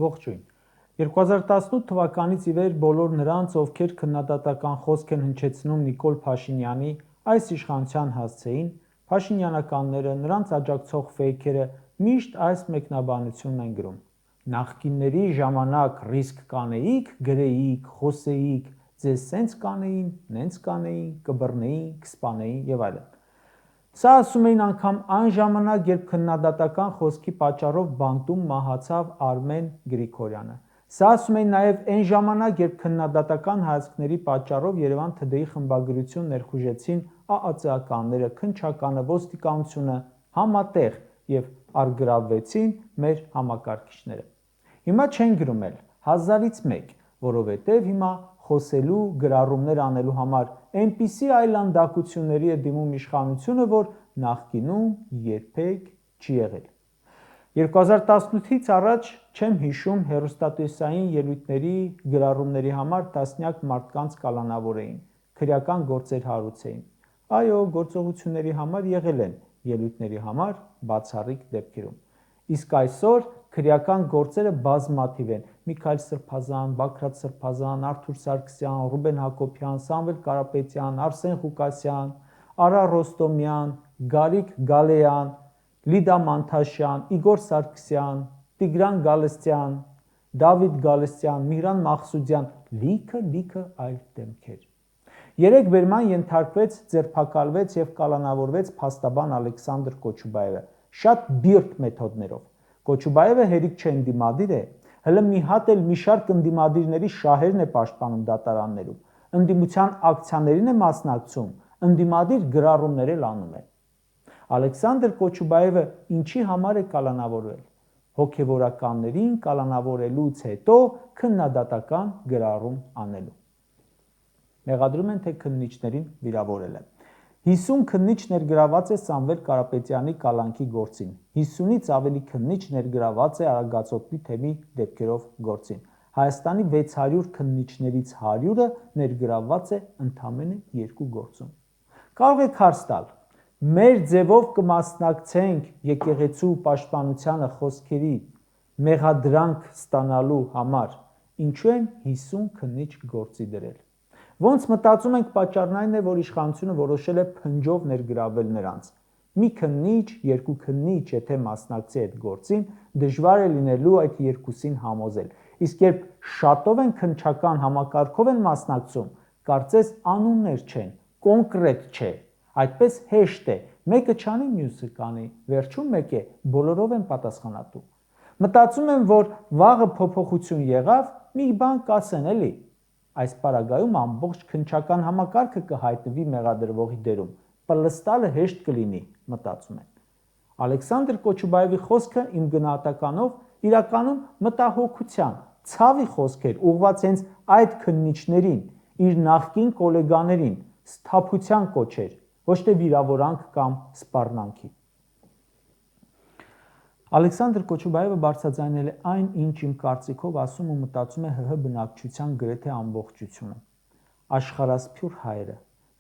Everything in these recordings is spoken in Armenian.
Ողջույն։ 2018 թվականից ի վեր բոլոր նրանց, ովքեր քննադատական խոսք են հնչեցնում Նիկոլ Փաշինյանի այս իշխանության հասցեին, փաշինյանականները, նրանց աջակցող ֆեյքերը միշտ այս մեկնաբանությունն են գրում. նախկինների ժամանակ ռիսկ կանեիք, գրեիք, խոսեիք, ձեզ սենց կանեին, նենց կանեին, կբռնեին, կսպանեին եւ այլն։ Սա ասում էին անգամ այն ժամանակ, երբ քննադատական խոսքի պատճառով բանտում մահացավ Արմեն Գրիգորյանը։ Սա ասում էին նաև այն ժամանակ, երբ քննադատական հայացքների պատճառով Երևան ԹԴ-ի խմբագրություն ներխուժեցին ԱԱԾ-ականները, քննչականը, ոստիկանությունը համատեղ եւ առգրավվեցին մեր համակարգիչները։ Հիմա չեն գրում էլ 1000-ից 1, որովհետեւ հիմա խոսելու, գրառումներ անելու համար այնպիսի այլանդակությունների է դիմում իշխանությունը, որ նախկինում երբեք չի եղել։ 2018-ից առաջ չեմ հիշում հեռուստատեսային ելույթների գրառումների համար տասնյակ մարդկանց կալանավորեին, քրեական գործեր հարուցեին։ Այո, գործողությունների համար եղել են, ելույթների համար բացառիկ դեպքերում։ Իսկ այսօր քրեական գործերը բազմաթիվ են՝ Միքայել Սրբազան, Բագրատ Սրբազան, Արթուր Սարգսյան, Ռուբեն Հակոբյան, Սամվել Կարապետյան, Արսեն Ղուկասյան, Արա Ռոստոմյան, Գարիկ Գալեյան, Լիդա Մանթաշյան, Իգոր Սարգսյան, Տիգրան Գալստյան, Դավիթ Գալստյան, Միհրան Մաղսուդյան, լիքը այլ դեմքեր։ Երեք բերման ենթարկվեց, ձերբակալվեց եւ կալանավորվեց փաստաբան Ալեքսանդր Կոչուբաևը շատ բիրտ մեթոդներով։ Կոչուբաևը հերիք չէ ընդդիմադիր է, հələ մի հատ էլ մի շարք ընդդիմադիրների շահերն է պաշտպանում դատարաններում, ընդդիմության ակցիաներին է մասնակցում, ընդդիմադիր գրառումներ էլ անում է։ Ալեքսանդր Կոչուբաևը ինչի համար է կալանավորվել։ Հոգևորականներին կալանավորելուց հետո քննադատական գրառում անելու։ Մեղադրում են, թե քննիչներին վիրավորել է։ 50 քննիչ ներգրաված է Սամվել Կարապետյանի կալանքի գործին, 50-ից ավելի քննիչ ներգրաված է Արագածոտնի թեմի դեպքերով գործին։ Հայաստանի 600 քննիչներից 100-ը ներգրաված է ընդամենը 2 գործում։ Կարող եք հարց տալ. մեր ձևով կմասնակցենք եկեղեցու պաշտպանությանը խոսքերի մեղադրանք ստանալու համար, ինչու են 50 քննիչ գործի դրել։ Ոնց մտածում ենք պատճառն այն է, որ իշխանությունը որոշել է փնջով ներգրավել նրանց։ Մի քննիչ, երկու քննիչ, եթե մասնակցի այդ գործին, դժվար է լինելու այդ երկուսին համոզել։ Իսկ երբ շատով են քննչական համակարգով են մասնակցում, կարծես անուններ չեն, կոնկրետ չէ, այդպես հեշտ է, մեկը չանի, մյուսը կանի, վերջում մեկ է, բոլորով են պատասխանատու։ Մտածում եմ, որ վաղը փոփոխություն եղավ, մի բան կասեն էլի։ Այս պարագայում ամբողջ քննչական համակարգը կհայտնվի մեղադրվողի դերում, պլստալը հեշտ կլինի, մտածում են։ Ալեքսանդր Կոչուբաևի խոսքը իմ գնահատականով իրականում մտահոգության, ցավի խոսք էր, ուղղված հենց այդ քննիչներին, իր նախկին գոլեգաներին, սթափության կոչեր, ոչ թե վիրավորանք կամ սպառնանքի։ Ալեքսանդր Կոչուբաևը բարձրաձայնել է այն, ինչ իմ կարծիքով ասում ու մտածում է ՀՀ բնակչության գրեթե ամբողջությունը։ Աշխարհասփյուր հայերը,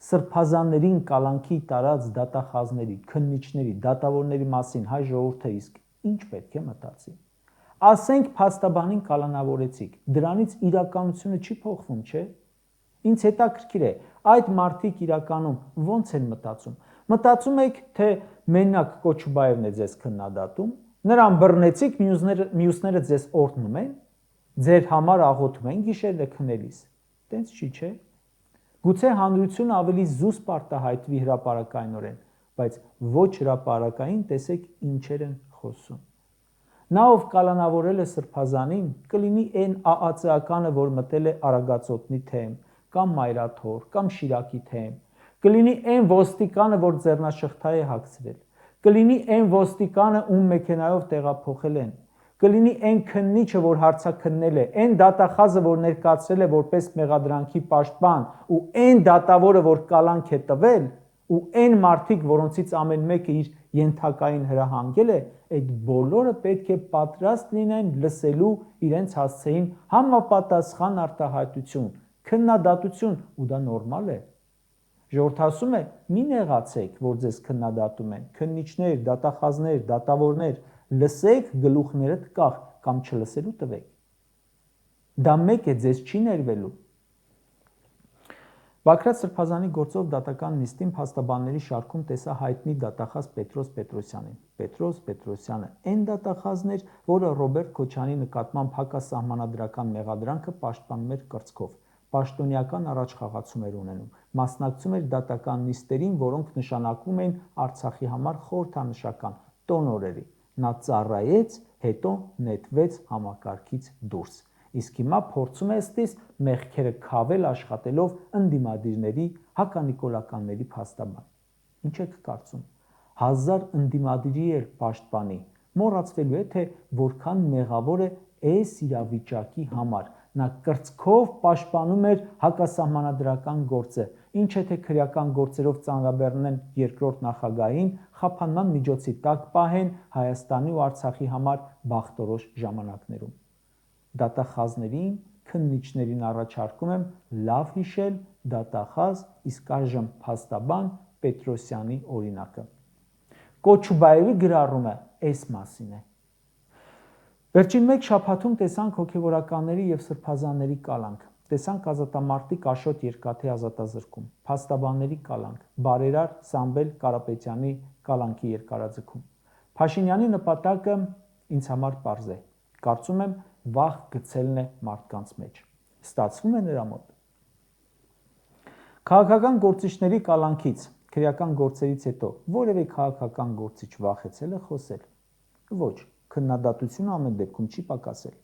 սրբազաններին կալանքի տարած դատախազների, քննիչների, դատավորների մասին հայ ժողովուրդը իսկ ինչ պետք է մտածի։ Ասենք փաստաբանին կալանավորեցիք, դրանից իրականությունը չի փոխվում, չէ՞։ Ինձ հետաքրքիր է, այդ մարդիկ իրականում ո՞նց են մտածում։ Մտածում եք, թե մենակ Կոչուբաևն է ձեզ քննադատում, նրան բռնեցիք, մյուսները ձեզ օրհնում են, ձեր համար աղոթում են գիշերները քնելիս։ Տենց չի, չէ՞։ Գուցե հանրությունը ավելի զուսպ արտահայտվի հրապարակայնորեն, բայց ոչ հրապարակային տեսեք ինչեր են խոսում։ Նա, ով կալանավորել է Սրբազանին, կլինի այն ԱԱԾ-ականը, որ մտել է Արագածոտնի թեմ, կամ Մայրաթոր, կամ Շիրակի թեմ, կլինի այն ոստիկանը, որ ձեռնաշղթա է հագցրել, կլինի այն ոստիկանը, ում մեքենայով տեղափոխել են, կլինի այն քննիչը, որ հարցաքննել է, այն դատախազը, որ ներկայացրել է որպես մեղադրանքի պաշտպան, ու այն դատավորը, որ կալանք է տվել, ու այն մարդիկ, որոնցից ամեն մեկը իր ենթակային հրահանգել է, այդ բոլորը պետք է պատրաստ լինեն լսելու իրենց հասցեին համապատասխան արտահայտություն, քննադատություն, ու դա նորմալ է։ Ժողովուրդ ասում է՝ մի նեղացեք, որ ձեզ քննադատում են, քննիչներ, դատախազներ, դատավորներ, լսեք, գլուխներդ կախ կամ չլսելու տվեք։ Դա մեկ է, ձեզ չի ներվելու։ Բագրատ Սրբազանի գործով դատական նիստին փաստաբանների շարքում տեսա հայտնի դատախազ Պետրոս Պետրոսյանին։ Պետրոս Պետրոսյանը այն դատախազն էր, որը Ռոբերտ Քոչարյանի նկատմամբ հակասահմանադրական մեղադրանքը պաշտպանում էր կրծքով, պաշտոնյական առաջխաղացում էր ունենում, մասնակցում էր դատական նիստերին, որոնք նշանակվում էին Արցախի համար խորհրդանշական տոնորերի։ Նա ծառայեց, հետո նետվեց համակարգից դուրս։ Իսկ հիմա փորձում է ըստիս մեղքերը քավել աշխատելով ընդդիմադիրների, հականիկոլականների փաստաբան։ Ինչ եք կարծում։ 1000 ընդդիմադիրի էլ պաշտպանի, մոռացվելու է, թե որքան մեղավոր է այս իրավիճակի համար։ Նա կրծքով պաշտպանում էր հակասահմանադրական գործը, ինչ է թե քրեական գործերով ծանրաբեռնեն երկրորդ նախագահին, խափանման միջոցի տակ պահեն Հայաստանի ու Արցախի համար բախտորոշ ժամանակներում։ Դատախազներին, քննիչներին առաջարկում եմ լավ հիշել դատախազ, իսկ այժմ փաստաբան Պետրոսյանի օրինակը։ Կոչուբաևի գրառումը այս մասին է։ Վերջին մեկ շաբաթում տեսանք հոգևորականների եւ սրբազանների կալանք, տեսանք ազատամարտիկ Աշոտ Երկաթի ազատազրկում, փաստաբանների կալանք, բարերար Սամվել Կարապետյանի կալանքի երկարաձգում։ Փաշինյանի նպատակը ինձ համար պարզ է։ Կարծում եմ վախ գցելն է մարդկանց մեջ։ Ստացվում է նրա մոտ։ Քաղաքական գործիչների կալանքից, քրեական գործերից հետո որևէ քաղաքական գործիչ վախեցել է խոսել։ Ոչ, քննադատությունը ամեն դեպքում չի պակասել,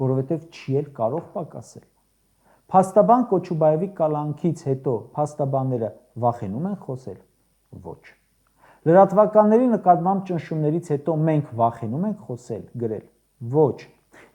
որովհետև չի էլ կարող պակասել։ Փաստաբան Կոչուբաևի կալանքից հետո փաստաբանները վախենում են խոսել։ Ոչ։ Լրատվականների նկատմամբ ճնշումներից հետո մենք վախենում ենք խոսել, գրել։ Ոչ։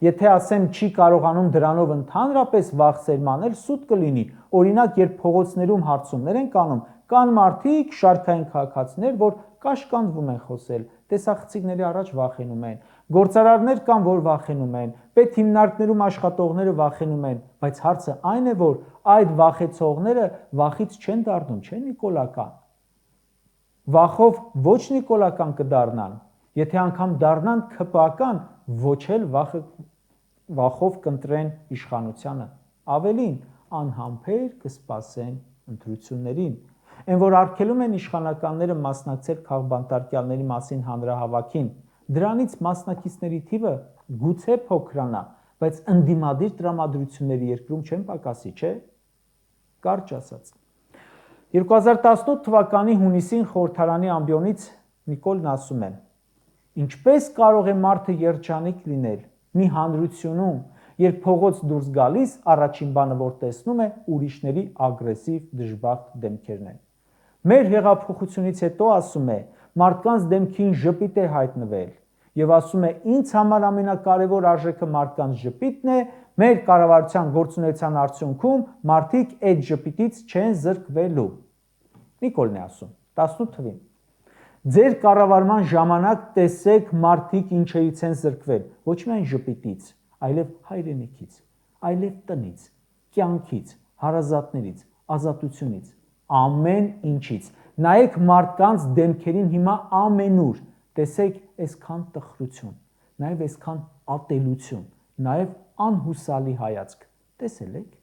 Եթե ասեմ չի կարողանում դրանով ընդհանրապես վախ սերմանել, սուտ կլինի։ Օրինակ, երբ փողոցներում հարցումներ են կանում, կան մարդիկ, շարքային քաղաքացիներ, որ կաշկանդվում են խոսել, տեսախցիկների առաջ վախենում են, գործարարներ կան, որ վախենում են, պետհիմնարկներում աշխատողները վախենում են, բայց հարցը այն է, որ այդ վախեցողները վախից չեն դառնում, չէ՞ նիկոլական։ Վախով ոչ նիկոլական կդառնան, եթե անգամ դառնան ՔՊԱ-կան, ոչ էլ վախով կընտրեն իշխանությանը, ավելին անհամբեր կսպասեն ընտրություններին։ Այն որ արգելում են իշխանականները մասնակցել քաղբանտարկյալների մասին հանրահավաքին, դրանից մասնակիցների թիվը գուցե փոքրանա, բայց ընդդիմադիր տրամադրությունների երկրում չեն պակասի, չէ՞։ Կարճ ասած։ 2018 թվականի հունիսին խորհրդարանի ամբիոնից Նիկոլն ասում է. ինչպես կարող է մարդը երջանիկ լինել մի հանրությունում, երբ փողոց դուրս գալիս, առաջին բանը, որ տեսնում է, ուրիշների ագրեսիվ դժբախտ դեմքերն են։ Մեր հեղափոխությունից հետո, ասում է, մարդկանց դեմքին ժպիտ է հայտնվել եւ ասում է, ինձ համար ամենակարևոր արժեքը մարդկանց ժպիտն է, մեր կառավարության գործունեության արդյունքում մարդիկ այդ ժպիտից չեն զրկվելու։ Նիկոլն է ասում 18 թվին։ Ձեր կառավարման ժամանակ տեսեք մարդիկ ինչերից են զրկվել, ոչ միայն ժպիտից, այլև հայրենիքից, այլև տնից, կյանքից, հարազատներից, ազատությունից, ամեն ինչից։ Նայեք մարդկանց դեմքերին հիմա ամենուր, տեսեք այսքան տխրություն, նաև այսքան ատելություն, նաև անհուսալի հայացք, տեսել եք։